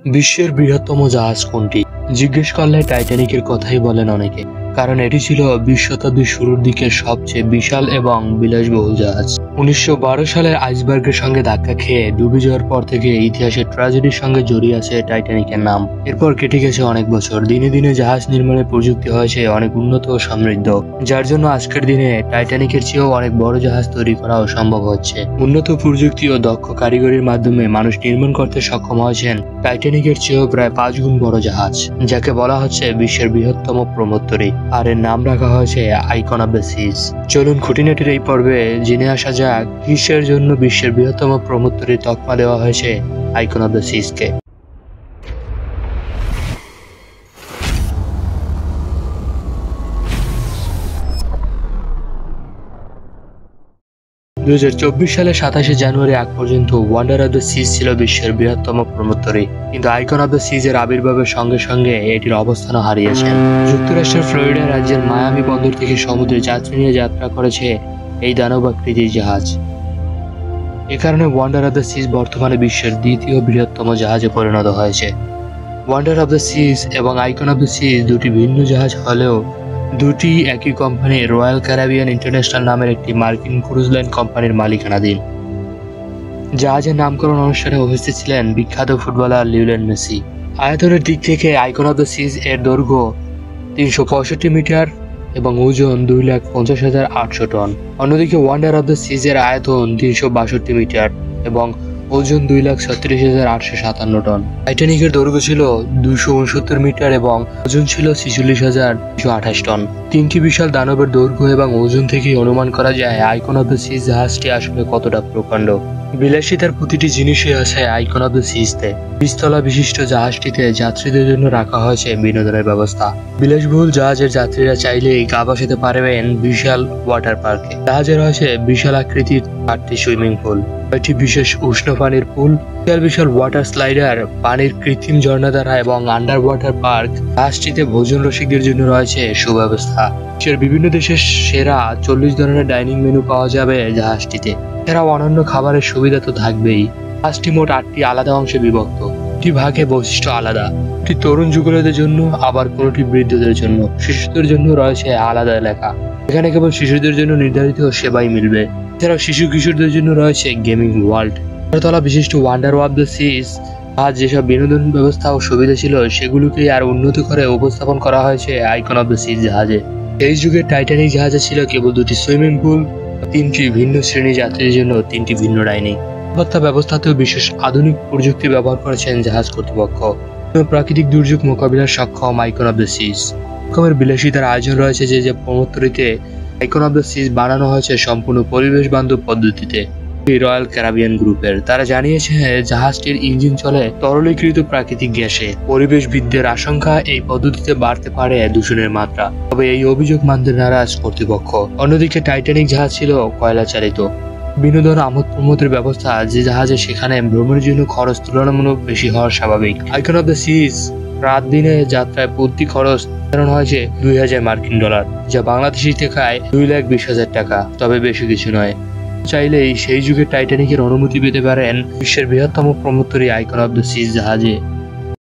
বিশ্বের বৃহত্তম জাহাজ কোনটি? জিজ্ঞেস করলে টাইটানিকের কথাই বলেন অনেকে, কারণ এটি ছিল 20 শতাব্দীর শুরুর দিকের সবচেয়ে বিশাল এবং বিলাসবহুল জাহাজ। 1912 সালের আইসবার্গের সঙ্গে ধাক্কা খেয়ে ডুবে যাওয়ার পর থেকে ইতিহাসের ট্র্যাজেডির সঙ্গে জড়িয়ে আছে টাইটানিকের নাম। এরপর কেটে গেছে অনেক বছর, দিনে দিনে জাহাজ নির্মাণের প্রযুক্তি হয়েছে অনেক উন্নত ও সমৃদ্ধ, যার জন্য আজকের দিনে টাইটানিকের চেয়েও অনেক বড় জাহাজ তৈরি করাও সম্ভব হচ্ছে। উন্নত প্রযুক্তি ও দক্ষ কারিগরির মাধ্যমে মানুষ নির্মাণ করতে সক্ষম হয়েছেন টাইটানিকের চেয়েও প্রায় 5 গুণ বড় জাহাজ, যাকে বলা হচ্ছে বিশ্বের বৃহত্তম প্রমোত্তরী, আর এর নাম রাখা হয়েছে আইকন অফ দ্য সিজ। চলুন খুঁটিনাটির এই পর্বে জেনে আসা যাক কিসের জন্য বিশ্বের বৃহত্তম প্রমোত্তরীর তকমা দেওয়া হয়েছে আইকন অফ দ্য সিজকে। 2024 সালের 27শে জানুয়ারি আগ পর্যন্ত ওয়ান্ডার অফ দ্য সিজ ছিল বিশ্বের বৃহত্তম প্রমোত্তরী, কিন্তু আইকন অফ দ্য সিজ এর আবির্ভাবের সঙ্গে সঙ্গে এটির অবস্থানও হারিয়েছেন। যুক্তরাষ্ট্রের ফ্লোরিডা রাজ্যের মায়ামি বন্দর থেকে সমুদ্রে যাত্রী নিয়ে যাত্রা করেছে এই দানবাকৃতির জাহাজ। এ কারণে ওয়ান্ডার অফ দ্য সিজ বর্তমানে বিশ্বের দ্বিতীয় বৃহত্তম জাহাজে পরিণত হয়েছে। ওয়ান্ডার অফ দ্য সিজ এবং আইকন অফ দ্য সিজ দুটি ভিন্ন জাহাজ হলেও দুটি একই কোম্পানি রয়্যাল ক্যারিবিয়ান ইন্টারন্যাশনাল নামের একটি মার্কিন ক্রুজ লাইন কোম্পানির মালিকানাধীন। জাহাজের নামকরণ অনুষ্ঠানে উপস্থিত ছিলেন বিখ্যাত ফুটবলার লিওনেল মেসি। আয়তনের দিক থেকে আইকন অফ দ্য সিজ এর দৈর্ঘ্য 365 মিটার এবং ওজন 2,50,800 টন। অন্যদিকে ওয়ান্ডার অফ দ্য সিজ এর আয়তন 362 মিটার এবং ওজন 2,36,857 টন। টাইটানিকের দৈর্ঘ্য ছিল 269 মিটার এবং ওজন ছিল 46,228 টন। তিনটি বিশাল দানবের দৈর্ঘ্য এবং ওজন থেকে অনুমান করা যায় আইকন অফ দ্য সিজ জাহাজটি আসলে কতটা প্রকাণ্ড। বিলাসিতার প্রতিটি জিনিসই আছে আইকন অফ দ্য সিজতে। 20 তলা বিশিষ্ট জাহাজটিতে যাত্রীদের জন্য রাখা হয়েছে বিনোদনের ব্যবস্থা। বিলাসবহুল জাহাজের যাত্রীরা চাইলেই গা ভাসাতে পারবেন বিশাল ওয়াটার পার্কে। জাহাজে রয়েছে বিশাল আকৃতির 8টি সুইমিং পুল, 6টি বিশেষ উষ্ণ পানির পুল, বিশাল ওয়াটার স্লাইডার, পানির কৃত্রিম ঝর্ণাধারা এবং আন্ডার ওয়াটার পার্ক। জাহাজটিতে ভোজন রসিকদের জন্য রয়েছে সুব্যবস্থা। বিশ্বের বিভিন্ন দেশের সেরা 40 ধরনের ডাইনিং মেনু পাওয়া যাবে জাহাজটিতে। এছাড়াও অন্যান্য খাবারের সুবিধা তো থাকবেই। জাহাজটি মোট 8টি আলাদা অংশে বিভক্ত, দুটি ভাগে বৈশিষ্ট্য আলাদা। একটি তরুণ যুগলদের জন্য, আবার কোনটি বৃদ্ধদের জন্য। শিশুদের জন্য রয়েছে আলাদা এলাকা, এখানে কেবল শিশুদের জন্য নির্ধারিত সেবাই মিলবে। এছাড়াও শিশু কিশোরদের জন্য রয়েছে গেমিং ওয়ার্ল্ড। তলা বিশিষ্ট ওয়ান্ডার অফ দ্য সিজ আজ যেসব বিনোদন ব্যবস্থা ও সুবিধা ছিল সেগুলোকে আর উন্নত করে উপস্থাপন করা হয়েছে আইকন অফ দ্য সিজ জাহাজে। এই যুগের টাইটানিক জাহাজে ছিল কেবল 2টি সুইমিং পুল, 3টি ভিন্ন শ্রেণী যাত্রীর জন্য 3টি ভিন্ন ডাইনিং। নিরাপত্তা ব্যবস্থাতেও বিশেষ আধুনিক প্রযুক্তি ব্যবহার করেছেন জাহাজ কর্তৃপক্ষ। প্রাকৃতিক দুর্যোগ মোকাবিলার সক্ষম আইকন অফ দ্য সিজ। রকমের বিলাসিতার আয়োজন রয়েছে যে প্রমোত্তরীতে আইকন অফ দ্য সিজ বানানো হয়েছে সম্পূর্ণ পরিবেশ বান্ধব পদ্ধতিতে। রয়্যাল ক্যারিবিয়ান গ্রুপের তারা জানিয়েছে জাহাজটির ইঞ্জিন চলে তরলীকৃত প্রাকৃতিক গ্যাসে। পরিবেশবিদদের আশঙ্কা এই পদ্ধতিতে বাড়তে পারে দূষণের মাত্রা, তবে এই অভিযোগ মানতে নারাজ কর্তৃপক্ষ। অন্যদিকে টাইটানিক জাহাজ ছিল কয়লা চালিত। বিনোদন আমোদ প্রমোদের ব্যবস্থা যে জাহাজে, সেখানে ভ্রমণের জন্য খরচ তুলনামূলক বেশি হওয়া স্বাভাবিক। আইকন অফ দ্য সিজ রাত দিনে যাত্রায় প্রতি খরচ নির্ধারণ হয়েছে $2,000, যা বাংলাদেশি টাকায় 2,20,000 টাকা, তবে বেশি কিছু নয়। চাইলেই সেই যুগের টাইটানিকের অনুমতি পেতে পারেন বিশ্বের বৃহত্তম প্রমোত্তরী আইকন অফ দ্য সিজ জাহাজে।